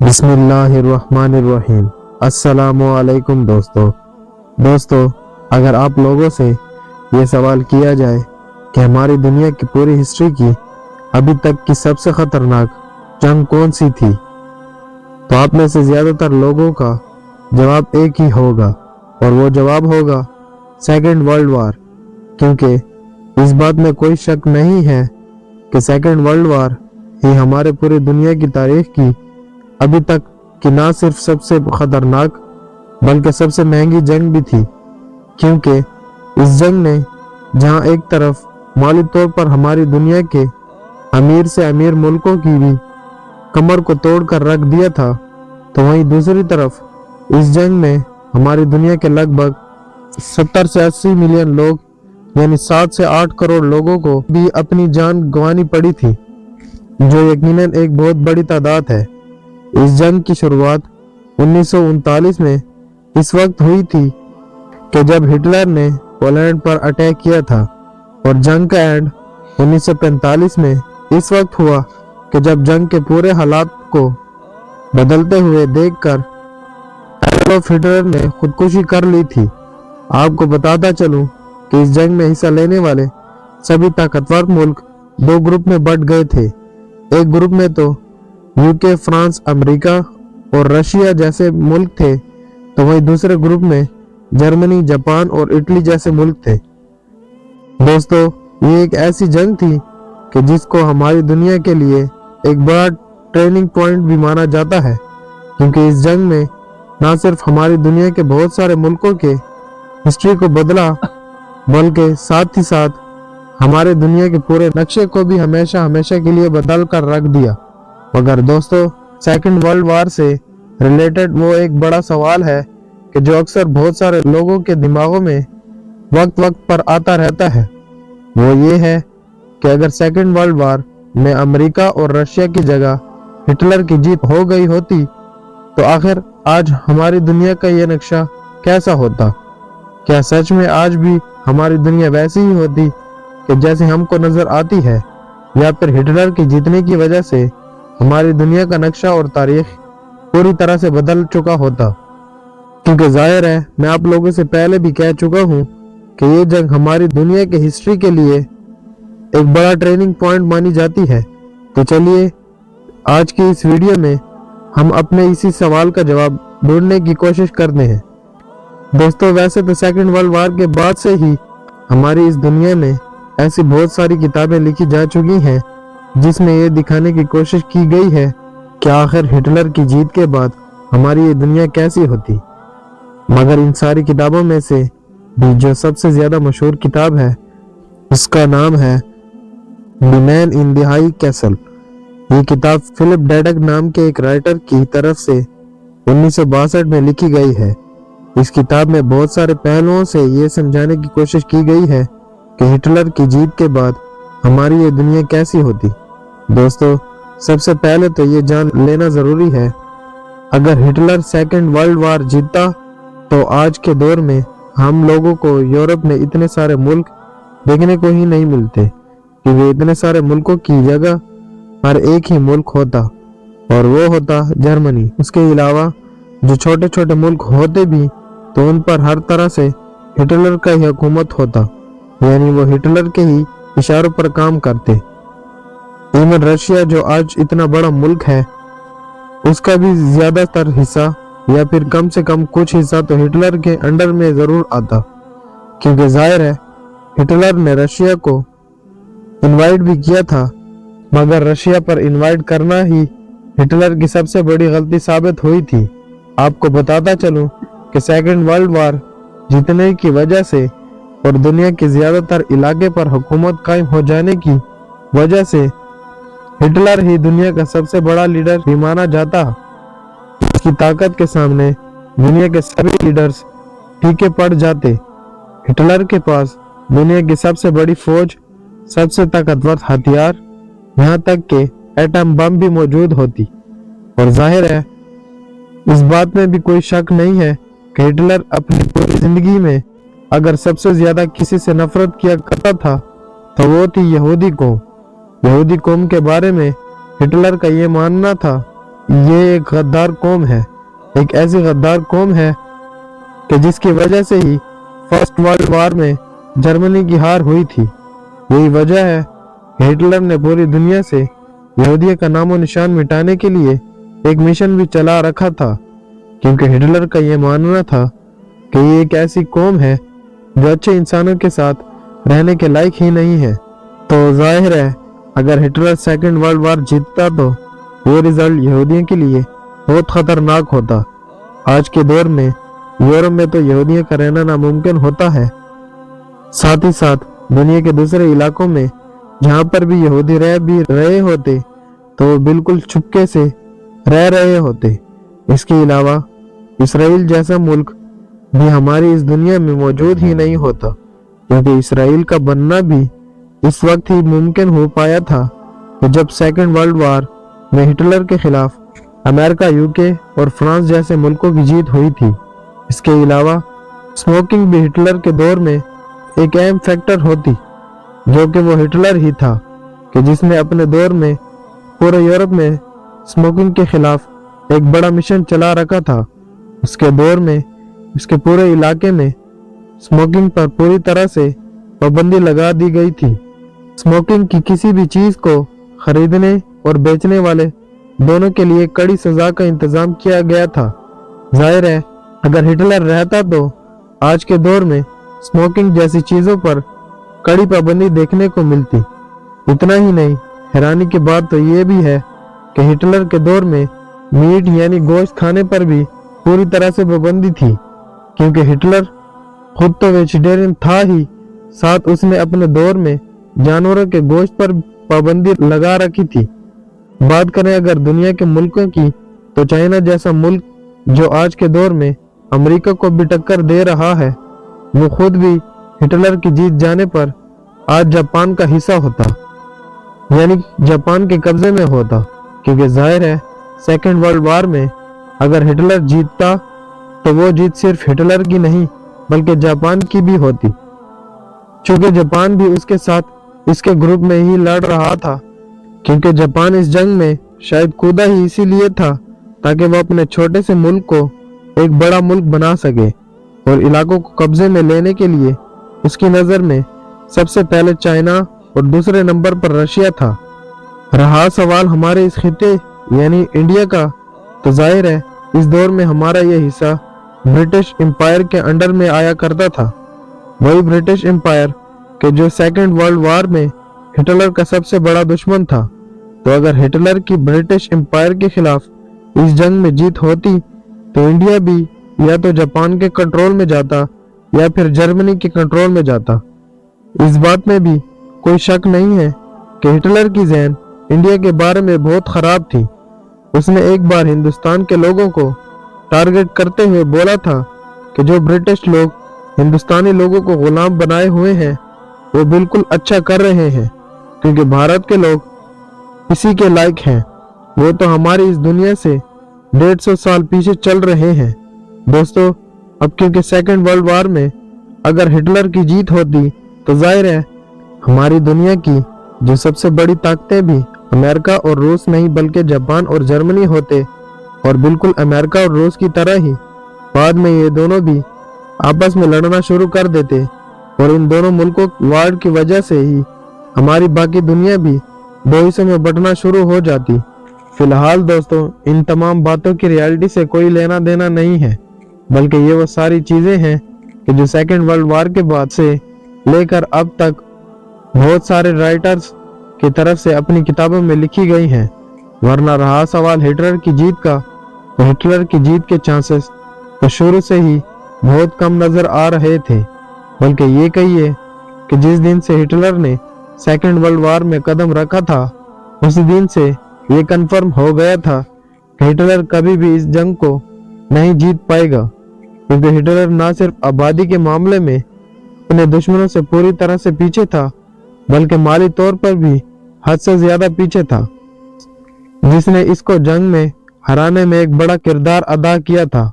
بسم اللہ الرحمن الرحیم۔ السلام علیکم دوستو، اگر آپ لوگوں سے یہ سوال کیا جائے کہ ہماری دنیا کی پوری ہسٹری کی ابھی تک کی سب سے خطرناک جنگ کون سی تھی، تو آپ میں سے زیادہ تر لوگوں کا جواب ایک ہی ہوگا، اور وہ جواب ہوگا سیکنڈ ورلڈ وار۔ کیونکہ اس بات میں کوئی شک نہیں ہے کہ سیکنڈ ورلڈ وار ہی ہمارے پوری دنیا کی تاریخ کی ابھی تک کی نہ صرف سب سے خطرناک بلکہ سب سے مہنگی جنگ بھی تھی۔ کیونکہ اس جنگ نے جہاں ایک طرف مالی طور پر ہماری دنیا کے امیر سے امیر ملکوں کی بھی کمر کو توڑ کر رکھ دیا تھا، تو وہیں دوسری طرف اس جنگ میں ہماری دنیا کے لگ بھگ 70 سے 80 ملین لوگ یعنی 7 سے 8 کروڑ لوگوں کو بھی اپنی جان گنوانی پڑی تھی، جو یقیناً ایک بہت بڑی تعداد ہے۔ اس جنگ کی شروعات 1939 میں اس وقت ہوئی تھی کہ جب ہٹلر نے پولینڈ پر اٹیک کیا تھا، اور جنگ کا اینڈ 1945 میں اس وقت ہوا کہ جب جنگ کے پورے حالات کو بدلتے ہوئے دیکھ کر ایڈولف ہٹلر نے خودکشی کر لی تھی۔ آپ کو بتاتا چلوں کہ اس جنگ میں حصہ لینے والے سبھی طاقتور ملک دو گروپ میں بٹ گئے تھے۔ ایک گروپ میں تو یوکے، فرانس، امریکہ اور رشیا جیسے ملک تھے، تو وہیں دوسرے گروپ میں جرمنی، جاپان اور اٹلی جیسے ملک تھے۔ دوستو، یہ ایک ایسی جنگ تھی کہ جس کو ہماری دنیا کے لیے ایک بڑا ٹریننگ پوائنٹ بھی مانا جاتا ہے، کیونکہ اس جنگ میں نہ صرف ہماری دنیا کے بہت سارے ملکوں کے ہسٹری کو بدلا، بلکہ ساتھ ہی ساتھ ہمارے دنیا کے پورے نقشے کو بھی ہمیشہ کے لیے بدل کر رکھ دیا۔ مگر دوستو، سیکنڈ ورلڈ وار سے ریلیٹڈ وہ ایک بڑا سوال ہے کہ جو اکثر بہت سارے لوگوں کے دماغوں میں وقت پر آتا رہتا ہے، وہ یہ ہے کہ اگر سیکنڈ ورلڈ وار میں امریکہ اور رشیا کی جگہ ہٹلر کی جیت ہو گئی ہوتی، تو آخر آج ہماری دنیا کا یہ نقشہ کیسا ہوتا؟ کیا سچ میں آج بھی ہماری دنیا ویسی ہی ہوتی کہ جیسے ہم کو نظر آتی ہے، یا پھر ہٹلر کی جیتنے کی وجہ سے ہماری دنیا کا نقشہ اور تاریخ پوری طرح سے بدل چکا ہوتا؟ کیونکہ ظاہر ہے، میں آپ لوگوں سے پہلے بھی کہہ چکا ہوں کہ یہ جنگ ہماری دنیا کے ہسٹری کے لیے ایک بڑا ٹریننگ پوائنٹ مانی جاتی ہے۔ تو چلیے آج کی اس ویڈیو میں ہم اپنے اسی سوال کا جواب ڈھونڈنے کی کوشش کرتے ہیں۔ دوستو، ویسے تو سیکنڈ ورلڈ وار کے بعد سے ہی ہماری اس دنیا میں ایسی بہت ساری کتابیں لکھی جا چکی ہیں جس میں یہ دکھانے کی کوشش کی گئی ہے کہ آخر ہٹلر کی جیت کے بعد ہماری یہ دنیا کیسی ہوتی۔ مگر ان ساری کتابوں میں سے بھی جو سب سے زیادہ مشہور کتاب ہے، اس کا نام ہے دی مین ان دی ہائی کیسل۔ یہ کتاب فلپ ڈیڈک نام کے ایک رائٹر کی طرف سے 1962 میں لکھی گئی ہے۔ اس کتاب میں بہت سارے پہلوؤں سے یہ سمجھانے کی کوشش کی گئی ہے کہ ہٹلر کی جیت کے بعد ہماری یہ دنیا کیسی ہوتی۔ دوستو، سب سے پہلے تو یہ جان لینا ضروری ہے، اگر ہٹلر سیکنڈ ورلڈ وار جیتا تو آج کے دور میں ہم لوگوں کو یورپ میں اتنے سارے ملک دیکھنے کو ہی نہیں ملتے، کیونکہ اتنے سارے ملکوں کی جگہ پر ایک ہی ملک ہوتا، اور وہ ہوتا جرمنی۔ اس کے علاوہ جو چھوٹے چھوٹے ملک ہوتے بھی تو ان پر ہر طرح سے ہٹلر کا ہی حکومت ہوتا، یعنی وہ ہٹلر کے ہی اشاروں پر کام کرتے۔ ایون رشیا جو آج اتنا بڑا ملک ہے، اس کا بھی زیادہ تر حصہ یا پھر کم سے کم کچھ حصہ تو ہٹلر کے انڈر میں ضرور آتا، کیونکہ ظاہر ہے ہٹلر نے رشیا کو انوائٹ بھی کیا تھا، مگر رشیا پر انوائٹ کرنا ہی ہٹلر کی سب سے بڑی غلطی ثابت ہوئی تھی۔ آپ کو بتاتا چلوں کہ سیکنڈ ورلڈ وار جیتنے کی وجہ سے اور دنیا کے زیادہ تر علاقے پر حکومت قائم ہو جانے کی وجہ سے ہٹلر ہی دنیا کا سب سے بڑا لیڈر بھی مانا جاتا۔ اس کی طاقت کے سامنے دنیا کے سبھی لیڈرز پھیکے پڑ جاتے۔ ہٹلر کے پاس دنیا کی سب سے بڑی فوج، سب سے طاقتور ہتھیار، یہاں تک کہ ایٹم بم بھی موجود ہوتی، اور ظاہر ہے اس بات میں بھی کوئی شک نہیں ہے کہ ہٹلر اپنی پوری زندگی میں اگر سب سے زیادہ کسی سے نفرت کیا کرتا تھا تو وہ تھی یہودی قوم۔ یہودی قوم کے بارے میں ہٹلر کا یہ ماننا تھا یہ ایک غدار قوم ہے، ایک ایسی غدار قوم ہے کہ جس کی وجہ سے ہی فرسٹ ورلڈ وار میں جرمنی کی ہار ہوئی تھی۔ یہی وجہ ہے کہ ہٹلر نے پوری دنیا سے یہودیوں کا نام و نشان مٹانے کے لیے ایک مشن بھی چلا رکھا تھا، کیونکہ ہٹلر کا یہ ماننا تھا کہ یہ ایک ایسی قوم ہے جو اچھے انسانوں کے ساتھ رہنے کے لائق ہی نہیں ہے۔ تو ظاہر ہے اگر ہٹلر سیکنڈ ورلڈ وار جیتتا تو یہ رزلٹ یہودیوں کے لیے بہت خطرناک ہوتا۔ آج کے دور میں یورپ میں تو یہودیوں کا رہنا ناممکن ہوتا ہے، ساتھ ہی ساتھ دنیا کے دوسرے علاقوں میں جہاں پر بھی یہودی رہ بھی رہے ہوتے تو وہ بالکل چھپکے سے رہ رہے ہوتے۔ اس کے علاوہ اسرائیل جیسا ملک بھی ہماری اس دنیا میں موجود ہی نہیں ہوتا، کیونکہ اسرائیل کا بننا بھی اس وقت ہی ممکن ہو پایا تھا کہ جب سیکنڈ ورلڈ وار میں ہٹلر کے خلاف امریکہ، یوکے اور فرانس جیسے ملکوں کی جیت ہوئی تھی۔ اس کے علاوہ اسموکنگ بھی ہٹلر کے دور میں ایک اہم فیکٹر ہوتی، جو کہ وہ ہٹلر ہی تھا کہ جس نے اپنے دور میں پورے یورپ میں اسموکنگ کے خلاف ایک بڑا مشن چلا رکھا تھا۔ اس کے دور میں اس کے پورے علاقے میں اسموکنگ پر پوری طرح سے پابندی لگا دی گئی تھی۔ اسموکنگ کی کسی بھی چیز کو خریدنے اور بیچنے والے دونوں کے لیے کڑی سزا کا انتظام کیا گیا تھا۔ ظاہر ہے اگر ہٹلر رہتا تو آج کے دور میں اسموکنگ جیسی چیزوں پر کڑی پابندی دیکھنے کو ملتی۔ اتنا ہی نہیں، حیرانی کی بات تو یہ بھی ہے کہ ہٹلر کے دور میں میٹ یعنی گوشت کھانے پر بھی پوری طرح سے پابندی تھی، کیونکہ ہٹلر خود تو ویجیٹیرین تھا ہی، ساتھ اس نے اپنے دور میں جانوروں کے گوشت پر پابندی لگا رکھی تھی۔ بات کریں اگر دنیا کے ملکوں کی تو چائنا جیسا ملک جو آج کے دور میں امریکہ کو بھی ٹکر دے رہا ہے، وہ خود بھی ہٹلر کی جیت جانے پر آج جاپان کا حصہ ہوتا، یعنی جاپان کے قبضے میں ہوتا، کیونکہ ظاہر ہے سیکنڈ ورلڈ وار میں اگر ہٹلر جیتتا تو وہ جیت صرف ہٹلر کی نہیں بلکہ جاپان کی بھی ہوتی، چونکہ جاپان بھی اس کے ساتھ اس کے گروپ میں ہی لڑ رہا تھا، کیونکہ جاپان اس جنگ میں شاید کودا ہی اسی لیے تھا تاکہ وہ اپنے چھوٹے سے ملک کو ایک بڑا ملک بنا سکے، اور علاقوں کو قبضے میں لینے کے لیے اس کی نظر میں سب سے پہلے چائنا اور دوسرے نمبر پر رشیا تھا۔ رہا سوال ہمارے اس خطے یعنی انڈیا کا، تو ظاہر ہے اس دور میں ہمارا یہ حصہ برٹش امپائر کے انڈر میں آیا کرتا تھا، وہی برٹش امپائر کہ جو سیکنڈ ورلڈ وار میں ہٹلر کا سب سے بڑا دشمن تھا۔ تو اگر ہٹلر کی برٹش امپائر کے خلاف اس جنگ میں جیت ہوتی تو انڈیا بھی یا تو جاپان کے کنٹرول میں جاتا یا پھر جرمنی کے کنٹرول میں جاتا۔ اس بات میں بھی کوئی شک نہیں ہے کہ ہٹلر کی ذہن انڈیا کے بارے میں بہت خراب تھی۔ اس نے ایک بار ہندوستان کے لوگوں کو ٹارگٹ کرتے ہوئے بولا تھا کہ جو برٹش لوگ ہندوستانی لوگوں کو غلام بنائے ہوئے ہیں وہ بالکل اچھا کر رہے ہیں، کیونکہ بھارت کے لوگ اسی کے لائق ہیں، وہ تو ہماری اس دنیا سے 150 سال پیچھے چل رہے ہیں۔ دوستو اب کیونکہ سیکنڈ ورلڈ وار میں اگر ہٹلر کی جیت ہوتی تو ظاہر ہے ہماری دنیا کی جو سب سے بڑی طاقتیں بھی امریکہ اور روس نہیں بلکہ جاپان اور جرمنی ہوتے، اور بالکل امریکہ اور روس کی طرح ہی بعد میں یہ دونوں بھی آپس میں لڑنا شروع کر دیتے، اور ان دونوں ملکوں وار کی وجہ سے ہی ہماری باقی دنیا بھی دو حصوں میں بٹنا شروع ہو جاتی۔ فی الحال دوستو ان تمام باتوں کی ریالٹی سے کوئی لینا دینا نہیں ہے، بلکہ یہ وہ ساری چیزیں ہیں کہ جو سیکنڈ ورلڈ وار کے بعد سے لے کر اب تک بہت سارے رائٹرز کی طرف سے اپنی کتابوں میں لکھی گئی ہیں۔ ورنہ رہا سوال ہٹلر کی جیت کا، تو ہٹلر کی جیت کے چانسز تو شروع سے ہی بہت کم نظر آ رہے تھے، بلکہ یہ کہیے کہ جس دن سے ہٹلر نے سیکنڈ ورلڈ وار میں قدم رکھا تھا اسی دن سے یہ کنفرم ہو گیا تھا کہ ہٹلر کبھی بھی اس جنگ کو نہیں جیت پائے گا، کیونکہ ہٹلر نہ صرف آبادی کے معاملے میں اپنے دشمنوں سے پوری طرح سے پیچھے تھا بلکہ مالی طور پر بھی حد سے زیادہ پیچھے تھا، جس نے اس کو جنگ میں ہرانے میں ایک بڑا کردار ادا کیا تھا۔